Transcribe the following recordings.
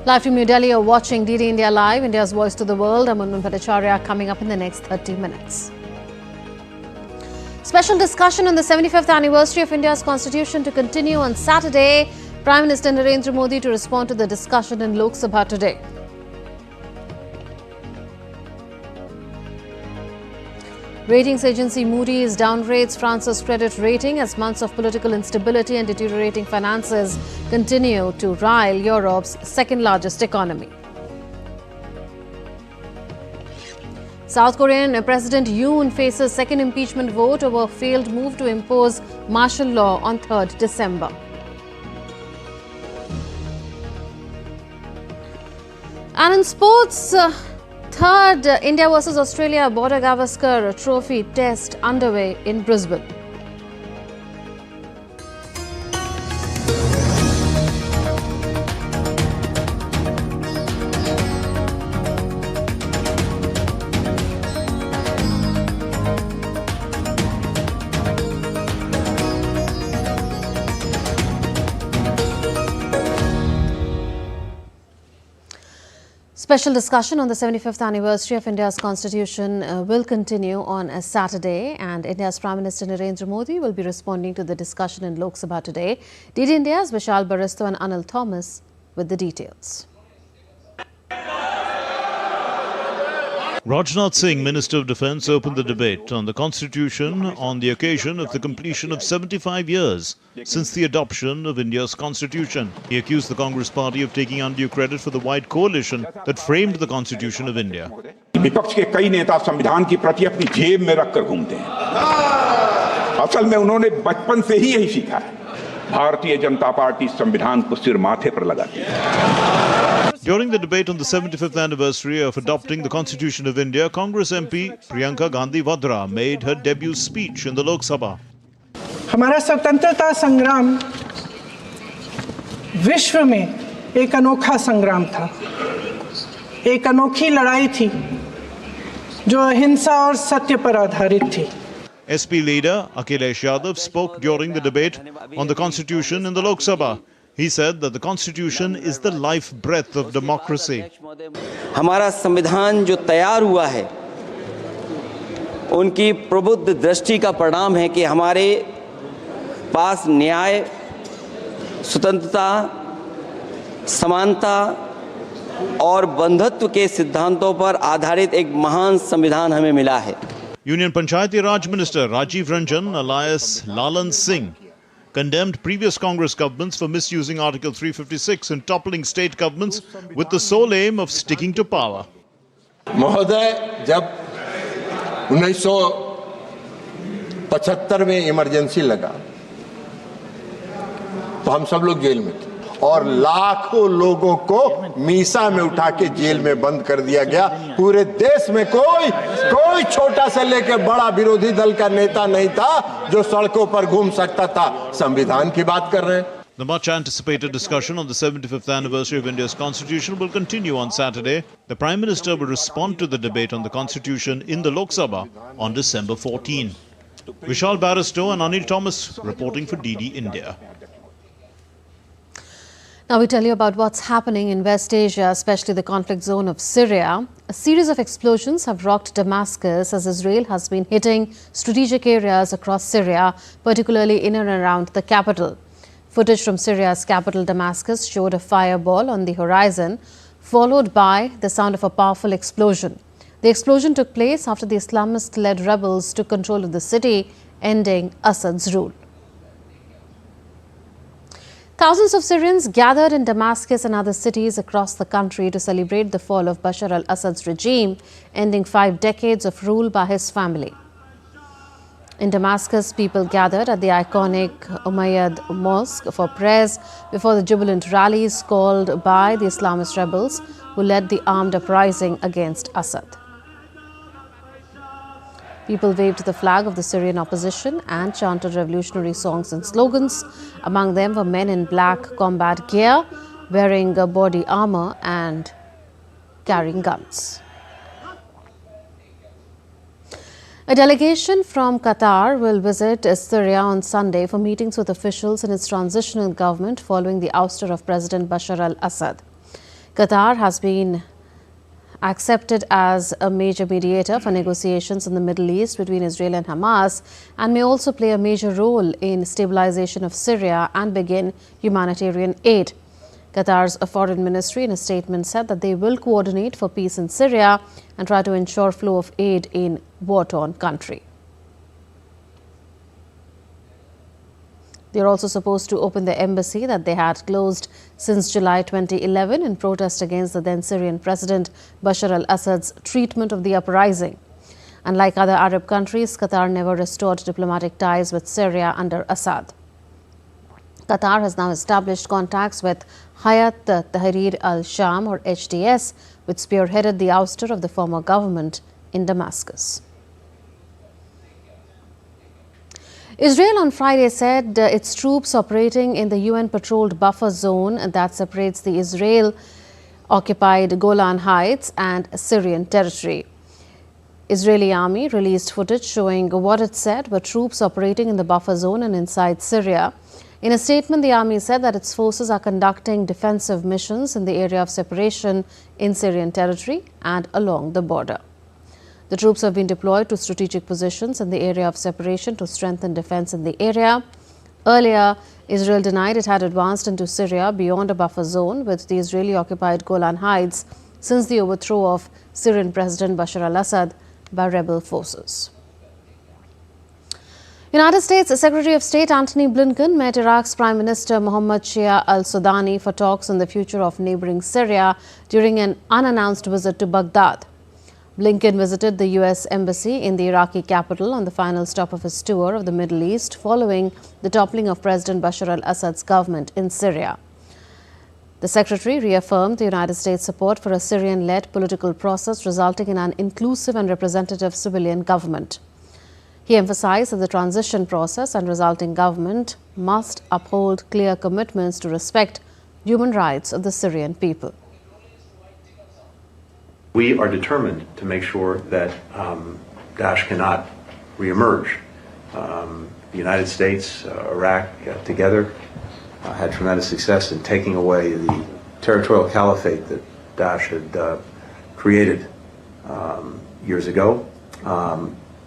Live from New Delhi, you're watching DD India Live, India's voice to the world. I'm Unman Bhattacharya, coming up in the next 30 minutes. Special discussion on the 75th anniversary of India's constitution to continue on Saturday. Prime Minister Narendra Modi to respond to the discussion in Lok Sabha today. Ratings agency Moody's downgrades France's credit rating as months of political instability and deteriorating finances continue to rile Europe's second-largest economy. South Korean President Yoon faces second impeachment vote over failed move to impose martial law on 3rd December. And in sports, third India versus Australia Border Gavaskar Trophy test underway in Brisbane. Special discussion on the 75th anniversary of India's constitution will continue on a Saturday, and India's Prime Minister Narendra Modi will be responding to the discussion in Lok Sabha today. DD India's Vishal Baristo and Anil Thomas with the details. Rajnath Singh, Minister of Defence, opened the debate on the Constitution on the occasion of the completion of 75 years since the adoption of India's Constitution. He accused the Congress Party of taking undue credit for the wide coalition that framed the Constitution of India. विपक्ष के कई नेता संविधान की प्रति अपनी जेब में रखकर घूमते हैं। असल में उन्होंने बचपन से ही यही सीखा है। भारतीय जनता पार्टी संविधान को सिर माथे पर लगाती है। During the debate on the 75th anniversary of adopting the Constitution of India, Congress MP Priyanka Gandhi Vadra made her debut speech in the Lok Sabha. हमारा स्वतंत्रता संग्राम विश्व में एक अनोखा संग्राम था, एक अनोखी लड़ाई थी जो अहिंसा और सत्य पर आधारित थी. SP leader Akhilesh Yadav spoke during the debate on the Constitution in the Lok Sabha. He said that the Constitution is the life breath of democracy. हमारा संविधान जो तैयार हुआ है, उनकी प्रबुद्ध दृष्टि का परिणाम है कि हमारे पास न्याय, स्वतंत्रता, समानता और बंधुत्व के सिद्धांतों पर आधारित एक महान संविधान हमें मिला है. Union Panchayati Raj Minister Rajiv Ranjan alias Lalan Singh condemned previous Congress governments for misusing Article 356 and toppling state governments with the sole aim of sticking to power. महोदय, जब 1975 में इमरजेंसी लगा तो हम सब लोग जेल में थे और लाखों लोगों को मीसा में उठा के जेल में बंद कर दिया गया. पूरे देश में कोई छोटा से लेकर बड़ा विरोधी दल का नेता नहीं था जो सड़कों पर घूम सकता था. संविधान की बात कर रहे हैं. The much anticipated discussion on the 75th anniversary of India's Constitution will continue on Saturday. The Prime Minister will respond to the debate on the Constitution in the Lok Sabha on December 14. Vishal Baristo and Anil Thomas reporting for DD India. Now we tell you about what's happening in West Asia, especially the conflict zone of Syria. A series of explosions have rocked Damascus as Israel has been hitting strategic areas across Syria, particularly in and around the capital. Footage from Syria's capital Damascus showed a fireball on the horizon, followed by the sound of a powerful explosion. The explosion took place after the Islamist-led rebels took control of the city, ending Assad's rule. Thousands of Syrians gathered in Damascus and other cities across the country to celebrate the fall of Bashar al-Assad's regime, ending 5 decades of rule by his family. In Damascus, people gathered at the iconic Umayyad Mosque for prayers before the jubilant rallies called by the Islamist rebels who led the armed uprising against Assad. People waved the flag of the Syrian opposition and chanted revolutionary songs and slogans. Among them were men in black combat gear, wearing body armor and carrying guns. A delegation from Qatar will visit Syria on Sunday for meetings with officials in its transitional government following the ouster of President Bashar al-Assad. Qatar has been accepted as a major mediator for negotiations in the Middle East between Israel and Hamas and may also play a major role in stabilization of Syria and begin humanitarian aid. Qatar's foreign ministry in a statement said that they will coordinate for peace in Syria and try to ensure flow of aid in war-torn country. They are also supposed to open the embassy that they had closed since July 2011 in protest against the then Syrian President Bashar al-Assad's treatment of the uprising. Unlike other Arab countries, Qatar never restored diplomatic ties with Syria under Assad. Qatar has now established contacts with Hayat Tahrir al-Sham or HTS, which spearheaded the ouster of the former government in Damascus. Israel on Friday said its troops operating in the UN-patrolled buffer zone that separates the Israel-occupied Golan Heights and Syrian territory. Israeli army released footage showing what it said were troops operating in the buffer zone and inside Syria. In a statement, the army said that its forces are conducting defensive missions in the area of separation in Syrian territory and along the border. The troops have been deployed to strategic positions in the area of separation to strengthen defense in the area. Earlier, Israel denied it had advanced into Syria beyond a buffer zone with the Israeli-occupied Golan Heights since the overthrow of Syrian President Bashar al-Assad by rebel forces. United States Secretary of State Antony Blinken met Iraq's Prime Minister Mohammad Shia al-Sudani for talks on the future of neighboring Syria during an unannounced visit to Baghdad. Blinken visited the U.S. Embassy in the Iraqi capital on the final stop of his tour of the Middle East following the toppling of President Bashar al-Assad's government in Syria. The Secretary reaffirmed the United States' support for a Syrian-led political process resulting in an inclusive and representative civilian government. He emphasized that the transition process and resulting government must uphold clear commitments to respect human rights of the Syrian people. We are determined to make sure that Daesh cannot reemerge. The United States, Iraq together had tremendous success in taking away the territorial caliphate that Daesh had created years ago.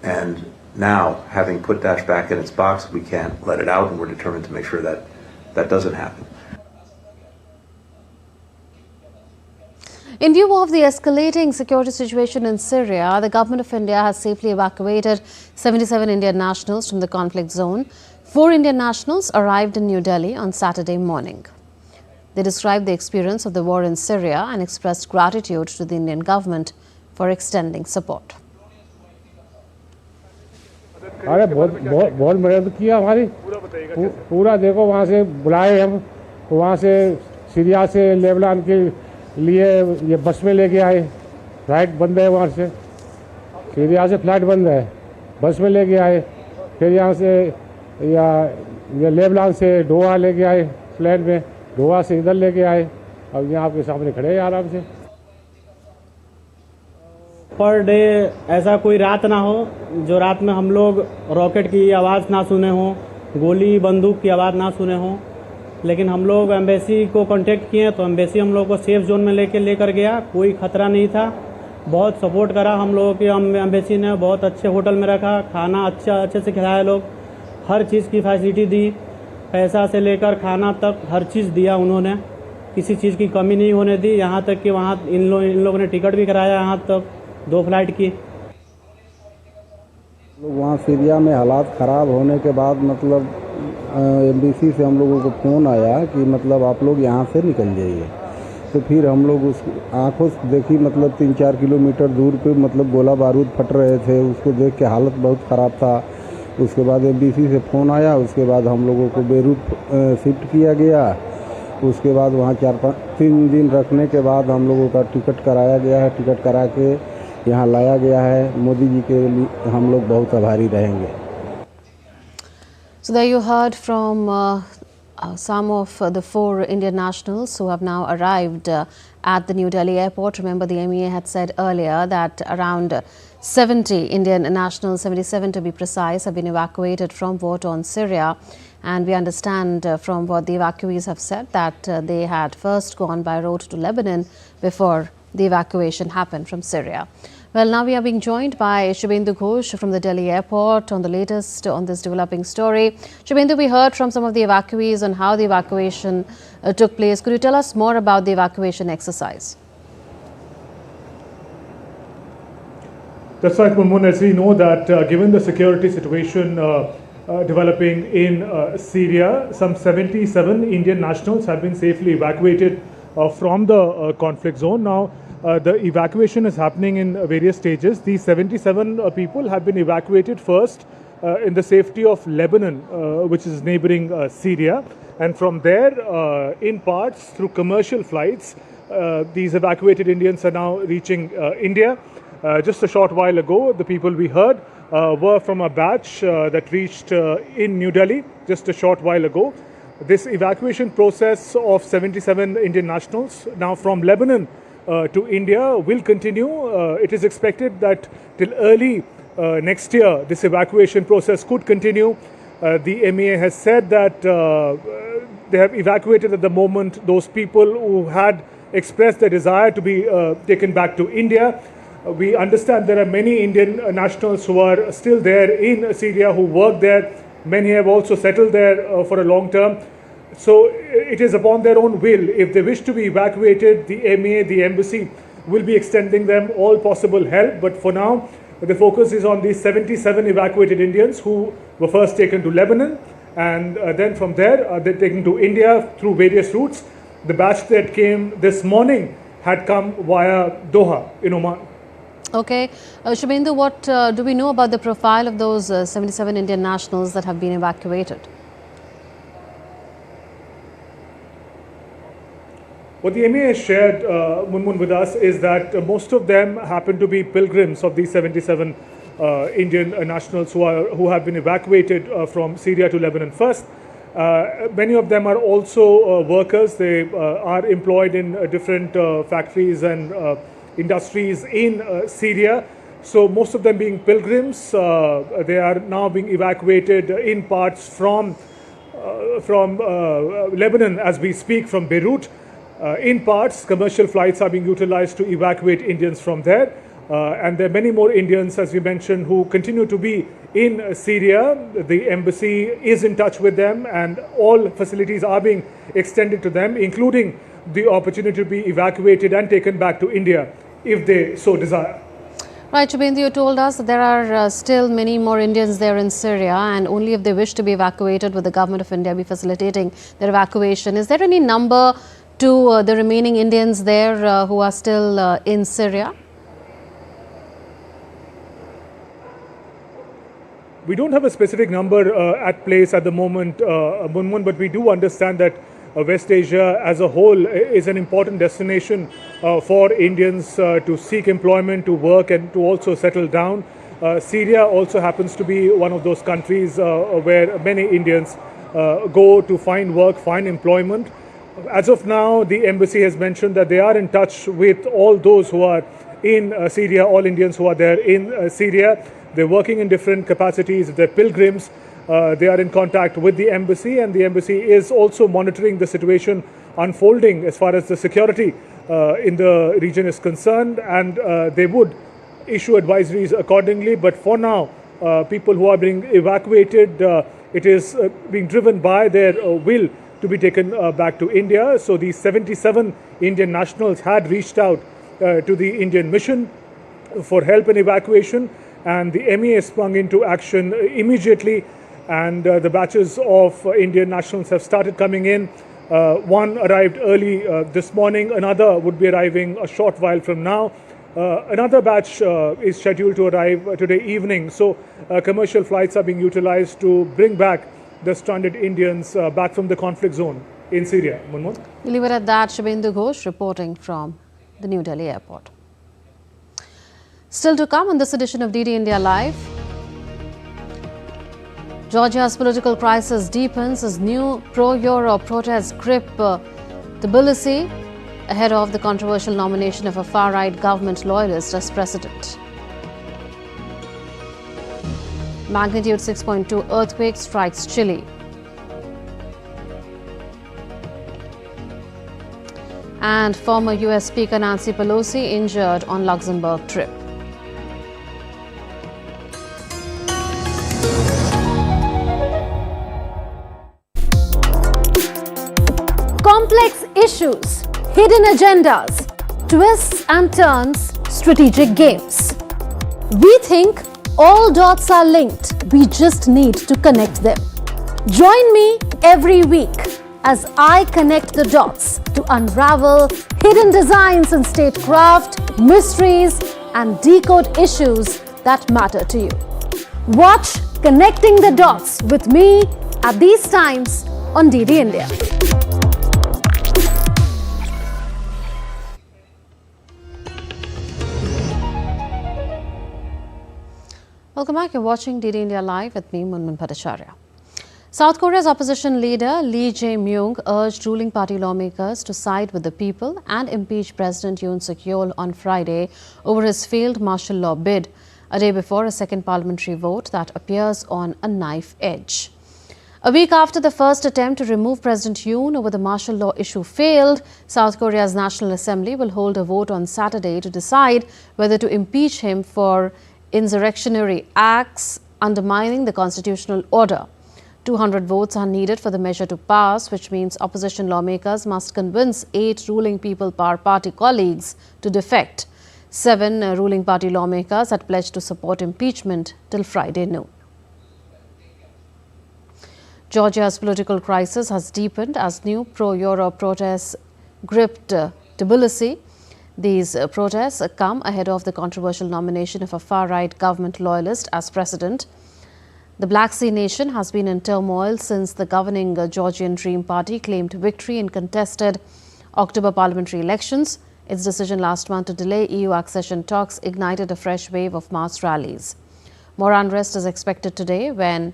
And now, having put Daesh back in its box, we can't let it out, and we're determined to make sure that that doesn't happen. In view of the escalating security situation in Syria, the government of India has safely evacuated 77 Indian nationals from the conflict zone. 4 Indian nationals arrived in New Delhi on Saturday morning. They described the experience of the war in Syria and expressed gratitude to the Indian government for extending support. अरे बहुत मदद किया हमारी पूरा देखो वहाँ से बुलाए हम वहाँ से सीरिया से लेबनान के लिए ये बस में लेके आए फ्लाइट बंद है वहाँ से सीरिया से फ्लाइट बंद है बस में लेके आए फिर यहाँ से या लेबनान से डोहा लेके आए प्लेन में डोहा से इधर लेके आए अब यहाँ आपके सामने खड़े हैं आराम से पर डे ऐसा कोई रात ना हो जो रात में हम लोग रॉकेट की आवाज़ ना सुने हों गोली बंदूक की आवाज़ ना सुने हों लेकिन हम लोग एम्बेसी को कांटेक्ट किए तो एम्बेसी हम लोग को सेफ जोन में लेकर गया कोई ख़तरा नहीं था बहुत सपोर्ट करा हम लोगों की एम्बेसी ने बहुत अच्छे होटल में रखा खाना अच्छे से खिलाया लोग हर चीज़ की फैसिलिटी दी पैसा से लेकर खाना तक हर चीज़ दिया उन्होंने किसी चीज़ की कमी नहीं होने दी यहाँ तक कि वहाँ इन लोगों ने टिकट भी कराया यहाँ तक 2 फ्लाइट की वहाँ सीरिया में हालात ख़राब होने के बाद मतलब एमबीसी से हम लोगों को फ़ोन आया कि मतलब आप लोग यहाँ से निकल जाइए तो फिर हम लोग उस आँखों से देखी मतलब 3-4 किलोमीटर दूर पे मतलब गोला बारूद फट रहे थे उसको देख के हालत बहुत ख़राब था उसके बाद एमबीसी से फ़ोन आया उसके बाद हम लोगों को बेरूत शिफ्ट किया गया उसके बाद वहाँ 3 दिन रखने के बाद हम लोगों का टिकट कराया गया है टिकट करा के यहाँ लाया गया है मोदी जी के लिए हम लोग बहुत आभारी रहेंगे So there you heard from some of the 4 Indian nationals who have now arrived at the New Delhi airport. Remember, the MEA had said earlier that around 70 Indian nationals, 77 to be precise, have been evacuated from war-torn Syria. And we understand from what the evacuees have said that they had first gone by road to Lebanon before the evacuation happened from Syria. Well, now we are being joined by Shubhendu Ghosh from the Delhi airport on the latest on this developing story. Shubhendu, we heard from some of the evacuees on how the evacuation took place. Could you tell us more about the evacuation exercise? That's right, Munmun. As we know that given the security situation developing in Syria, some 77 Indian nationals have been safely evacuated from the conflict zone. Now, the evacuation is happening in various stages. These 77 people have been evacuated first in the safety of Lebanon, which is neighboring Syria. And from there, in parts, through commercial flights, these evacuated Indians are now reaching India. Just a short while ago, the people we heard were from a batch that reached in New Delhi just a short while ago. This evacuation process of 77 Indian nationals now from Lebanon to India will continue. It is expected that till early next year, this evacuation process could continue. The MEA has said that they have evacuated at the moment those people who had expressed their desire to be taken back to India. We understand there are many Indian nationals who are still there in Syria who work there. Many have also settled there for a long term. So it is upon their own will. If they wish to be evacuated, the MEA, the embassy will be extending them all possible help. But for now, the focus is on these 77 evacuated Indians who were first taken to Lebanon. And then from there, they're taken to India through various routes. The batch that came this morning had come via Doha in Oman. Okay. Shubhendu, what do we know about the profile of those 77 Indian nationals that have been evacuated? What the MEA has shared, Munmun, with us is that most of them happen to be pilgrims of these 77 Indian nationals who have been evacuated from Syria to Lebanon first. Many of them are also workers. They are employed in different factories and industries in Syria. So most of them being pilgrims, they are now being evacuated in parts from Lebanon as we speak, from Beirut. In parts, commercial flights are being utilized to evacuate Indians from there. And there are many more Indians, as we mentioned, who continue to be in Syria. The embassy is in touch with them and all facilities are being extended to them, including the opportunity to be evacuated and taken back to India if they so desire. Right, Shubhendu, you told us that there are still many more Indians there in Syria, and only if they wish to be evacuated would the government of India be facilitating their evacuation. Is there any number to the remaining Indians there who are still in Syria? We don't have a specific number at place at the moment, Munmun, but we do understand that West Asia as a whole is an important destination for Indians to seek employment, to work and to also settle down. Syria also happens to be one of those countries where many Indians go to find work, find employment. As of now, the embassy has mentioned that they are in touch with all those who are in Syria, all Indians who are there in Syria. They're working in different capacities, they're pilgrims. They are in contact with the embassy, and the embassy is also monitoring the situation unfolding as far as the security in the region is concerned, and they would issue advisories accordingly. But for now, people who are being evacuated, it is being driven by their will to be taken back to India. So these 77 Indian nationals had reached out to the Indian mission for help in evacuation, and the MEA sprung into action immediately, and the batches of Indian nationals have started coming in. One arrived early this morning, another would be arriving a short while from now. Another batch is scheduled to arrive today evening. So commercial flights are being utilized to bring back the stranded Indians back from the conflict zone in Syria. Munmun? We'll leave it at that. Shubhendu Ghosh reporting from the New Delhi airport. Still to come on this edition of DD India Live. Georgia's political crisis deepens as new pro-Euro protests grip Tbilisi ahead of the controversial nomination of a far-right government loyalist as president. Magnitude 6.2 earthquake strikes Chile. And former US Speaker Nancy Pelosi injured on Luxembourg trip. Complex issues, hidden agendas, twists and turns, strategic games. We think all dots are linked. We just need to connect them. Join me every week as I connect the dots to unravel hidden designs in statecraft, mysteries, and decode issues that matter to you. Watch Connecting the Dots with me at these times on DD India. Welcome back. You're watching DD India Live with me, Munmun Bhattacharya. South Korea's opposition leader Lee Jae-myung urged ruling party lawmakers to side with the people and impeach President Yoon Suk-yeol on Friday over his failed martial law bid, a day before a second parliamentary vote that appears on a knife edge. A week after the first attempt to remove President Yoon over the martial law issue failed, South Korea's National Assembly will hold a vote on Saturday to decide whether to impeach him for insurrectionary acts undermining the constitutional order. 200 votes are needed for the measure to pass, which means opposition lawmakers must convince 8 ruling People Power Party colleagues to defect. 7 ruling party lawmakers had pledged to support impeachment till Friday noon. Georgia's political crisis has deepened as new pro-Euro protests gripped Tbilisi. These protests come ahead of the controversial nomination of a far-right government loyalist as president. The Black Sea nation has been in turmoil since the governing Georgian Dream Party claimed victory in contested October parliamentary elections. Its decision last month to delay EU accession talks ignited a fresh wave of mass rallies. More unrest is expected today when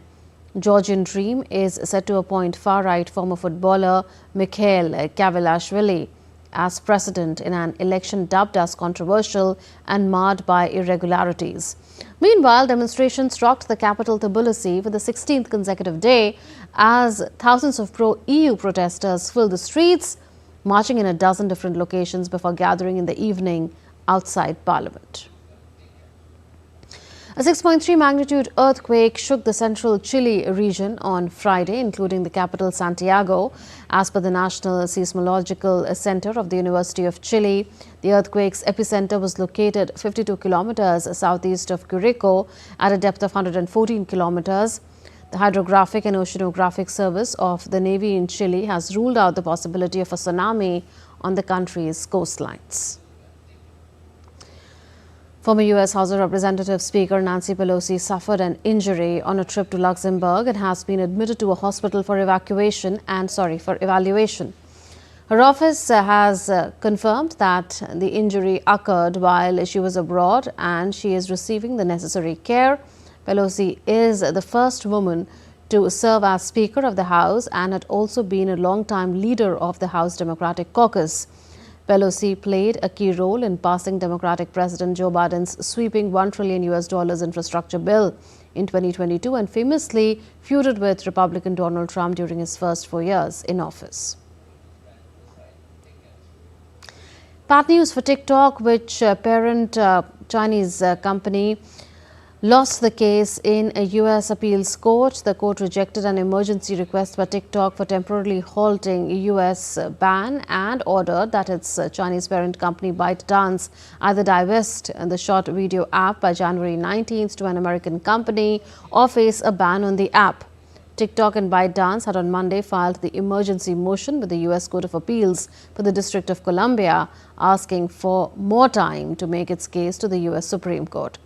Georgian Dream is set to appoint far-right former footballer Mikhail Kavelashvili as president in an election dubbed as controversial and marred by irregularities. Meanwhile, demonstrations rocked the capital Tbilisi for the 16th consecutive day as thousands of pro-EU protesters filled the streets, marching in a dozen different locations before gathering in the evening outside Parliament. A 6.3 magnitude earthquake shook the central Chile region on Friday, including the capital Santiago. As per the National Seismological Center of the University of Chile, the earthquake's epicenter was located 52 kilometers southeast of Curicó at a depth of 114 kilometers. The Hydrographic and Oceanographic Service of the Navy in Chile has ruled out the possibility of a tsunami on the country's coastlines. Former U.S. House of Representatives Speaker Nancy Pelosi suffered an injury on a trip to Luxembourg and has been admitted to a hospital for evaluation. Her office has confirmed that the injury occurred while she was abroad and she is receiving the necessary care. Pelosi is the first woman to serve as Speaker of the House and had also been a long-time leader of the House Democratic Caucus. Pelosi played a key role in passing Democratic President Joe Biden's sweeping $1 trillion infrastructure bill in 2022 and famously feuded with Republican Donald Trump during his first 4 years in office. Bad news for TikTok, which parent Chinese company lost the case in a U.S. appeals court. The court rejected an emergency request by TikTok for temporarily halting U.S. ban and ordered that its Chinese parent company ByteDance either divest the short video app by January 19th to an American company or face a ban on the app. TikTok and ByteDance had on Monday filed the emergency motion with the U.S. Court of Appeals for the District of Columbia, asking for more time to make its case to the U.S. Supreme Court.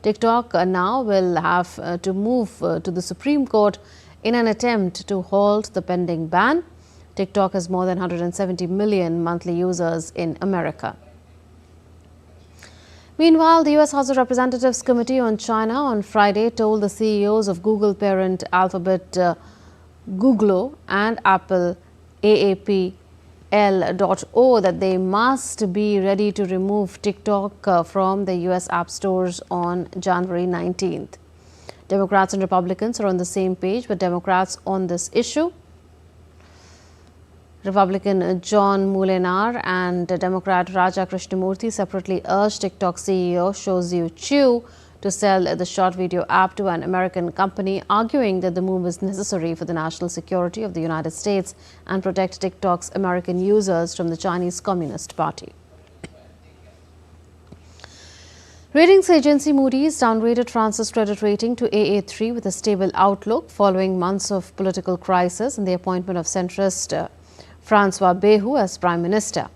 TikTok now will have to move to the Supreme Court in an attempt to halt the pending ban. TikTok has more than 170 million monthly users in America. Meanwhile, the U.S. House of Representatives Committee on China on Friday told the CEOs of Google parent Alphabet Google and Apple AAPL.O that they must be ready to remove TikTok from the U.S. app stores on January 19th. Democrats and Republicans are on the same page, but Democrats on this issue Republican John Mulenar and Democrat Raja Krishnamurthy separately urged TikTok CEO Shou Chew to sell the short video app to an American company, arguing that the move is necessary for the national security of the United States and protect TikTok's American users from the Chinese Communist Party. Ratings agency Moody's downgraded France's credit rating to AA3 with a stable outlook following months of political crisis and the appointment of centrist François Bayrou as Prime Minister.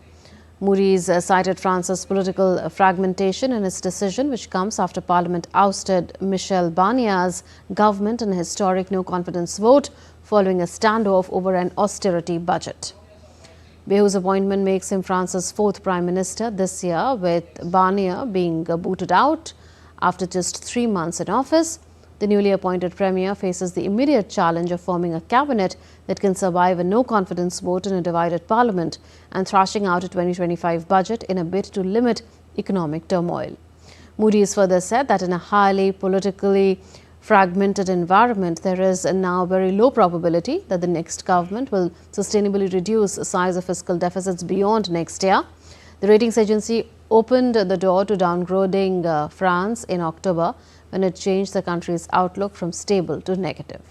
Moody's cited France's political fragmentation in its decision, which comes after Parliament ousted Michel Barnier's government in a historic no-confidence vote following a standoff over an austerity budget. Bayrou's appointment makes him France's fourth Prime Minister this year, with Barnier being booted out after just 3 months in office. The newly appointed Premier faces the immediate challenge of forming a cabinet that can survive a no-confidence vote in a divided parliament and thrashing out a 2025 budget in a bid to limit economic turmoil. Moody's further said that in a highly politically fragmented environment, there is now very low probability that the next government will sustainably reduce the size of fiscal deficits beyond next year. The ratings agency opened the door to downgrading France in October when it changed the country's outlook from stable to negative.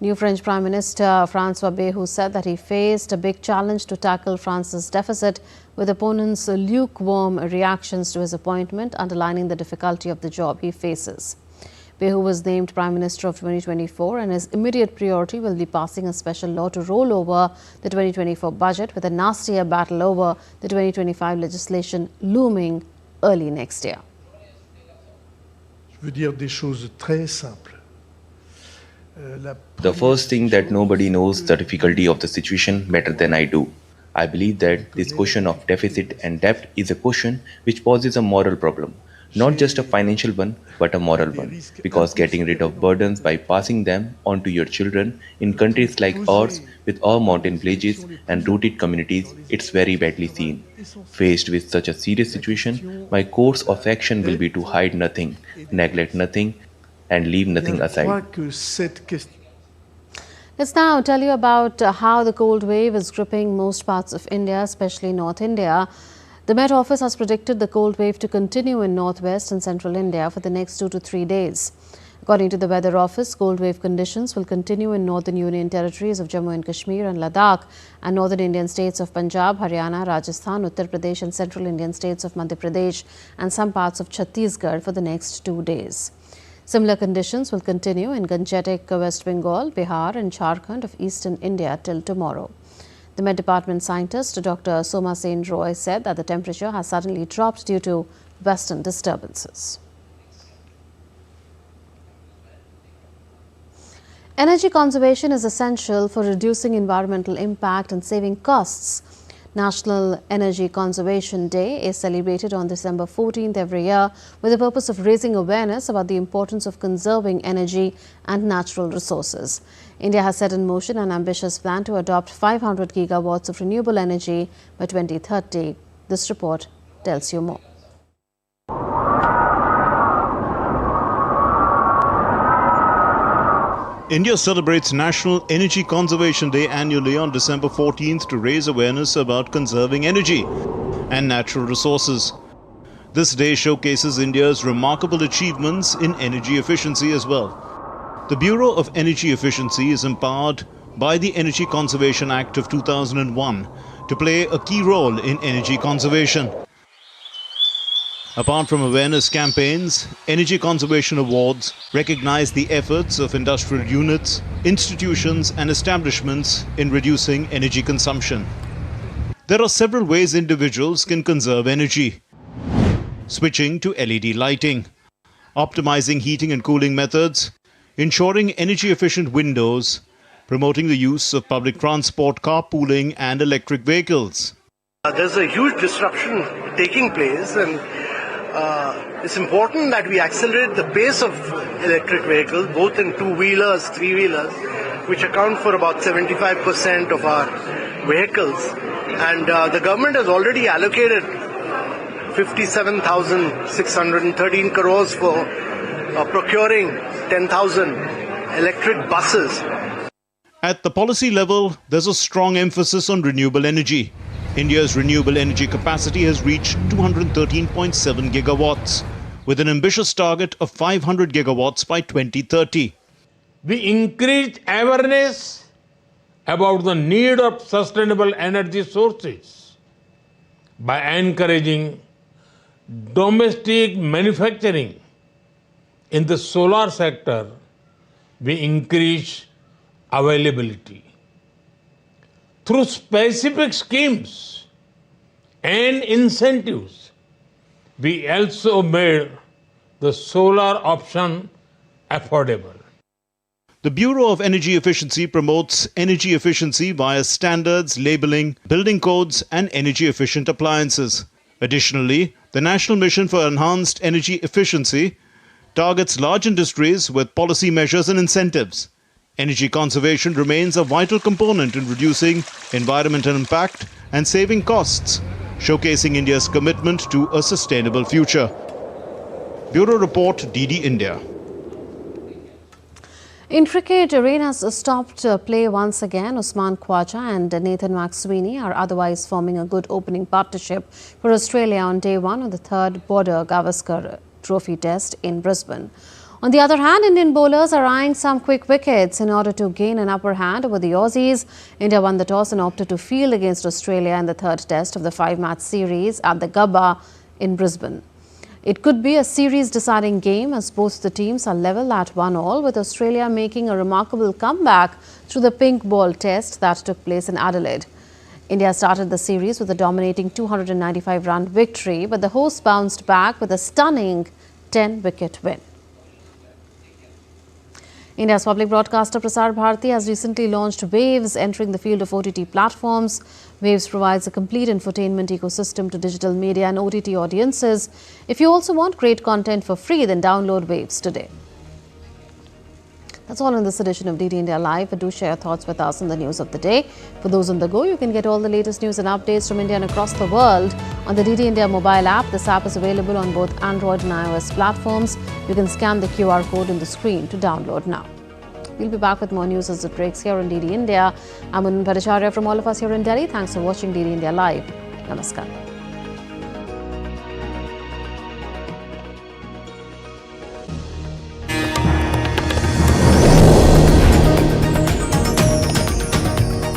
New French Prime Minister François Bayrou said that he faced a big challenge to tackle France's deficit, with opponents' lukewarm reactions to his appointment underlining the difficulty of the job he faces. Bayrou was named Prime Minister of 2024, and his immediate priority will be passing a special law to roll over the 2024 budget, with a nastier battle over the 2025 legislation looming early next year. The first thing that nobody knows the difficulty of the situation better than I do. I believe that this question of deficit and debt is a question which poses a moral problem, not just a financial one, but a moral one, because getting rid of burdens by passing them on to your children in countries like ours with our mountain villages and rooted communities, it's very badly seen. Faced with such a serious situation, my course of action will be to hide nothing, neglect nothing, and leave nothing aside. Let's now tell you about how the cold wave is gripping most parts of India, especially North India. The Met Office has predicted the cold wave to continue in northwest and central India for the next 2 to 3 days. According to the Weather Office, cold wave conditions will continue in northern Union territories of Jammu and Kashmir and Ladakh and northern Indian states of Punjab, Haryana, Rajasthan, Uttar Pradesh and central Indian states of Madhya Pradesh and some parts of Chhattisgarh for the next 2 days. Similar conditions will continue in Gangetic West Bengal, Bihar and Jharkhand of eastern India till tomorrow. The Met Department scientist Dr. Soma Sen Roy said that the temperature has suddenly dropped due to western disturbances. Energy conservation is essential for reducing environmental impact and saving costs. National Energy Conservation Day is celebrated on December 14th every year with the purpose of raising awareness about the importance of conserving energy and natural resources. India has set in motion an ambitious plan to adopt 500 gigawatts of renewable energy by 2030. This report tells you more. India celebrates National Energy Conservation Day annually on December 14th to raise awareness about conserving energy and natural resources. This day showcases India's remarkable achievements in energy efficiency as well. The Bureau of Energy Efficiency is empowered by the Energy Conservation Act of 2001 to play a key role in energy conservation. Apart from awareness campaigns, Energy Conservation Awards recognize the efforts of industrial units, institutions and establishments in reducing energy consumption. There are several ways individuals can conserve energy. Switching to LED lighting, optimizing heating and cooling methods, ensuring energy-efficient windows, promoting the use of public transport, carpooling and electric vehicles. There's a huge disruption taking place, and it's important that we accelerate the pace of electric vehicles, both in two-wheelers, three-wheelers, which account for about 75% of our vehicles. And the government has already allocated 57,613 crores for procuring 10,000 electric buses. At the policy level, there's a strong emphasis on renewable energy. India's renewable energy capacity has reached 213.7 gigawatts, with an ambitious target of 500 gigawatts by 2030. We increased awareness about the need of sustainable energy sources by encouraging domestic manufacturing. In the solar sector, we increased availability. Through specific schemes and incentives, we also made the solar option affordable. The Bureau of Energy Efficiency promotes energy efficiency via standards, labeling, building codes, and energy-efficient appliances. Additionally, the National Mission for Enhanced Energy Efficiency targets large industries with policy measures and incentives. Energy conservation remains a vital component in reducing environmental impact and saving costs, showcasing India's commitment to a sustainable future. Bureau Report, DD India. In cricket, rain has stopped play once again. Usman Khawaja and Nathan McSweeney are otherwise forming a good opening partnership for Australia on day one of the third Border Gavaskar Trophy Test in Brisbane. On the other hand, Indian bowlers are eyeing some quick wickets in order to gain an upper hand over the Aussies. India won the toss and opted to field against Australia in the third test of the 5-match series at the Gabba in Brisbane. It could be a series-deciding game as both the teams are level at 1-1, with Australia making a remarkable comeback through the pink ball test that took place in Adelaide. India started the series with a dominating 295-run victory, but the hosts bounced back with a stunning 10-wicket win. India's public broadcaster Prasar Bharati has recently launched Waves, entering the field of OTT platforms. Waves provides a complete infotainment ecosystem to digital media and OTT audiences. If you also want great content for free, then download Waves today. That's all in this edition of DD India Live. Do share your thoughts with us on the news of the day. For those on the go, you can get all the latest news and updates from India and across the world on the DD India mobile app. This app is available on both Android and iOS platforms. You can scan the QR code on the screen to download now. We'll be back with more news as it breaks here on DD India. I'm Bharacharya from all of us here in Delhi. Thanks for watching DD India Live. Namaskar.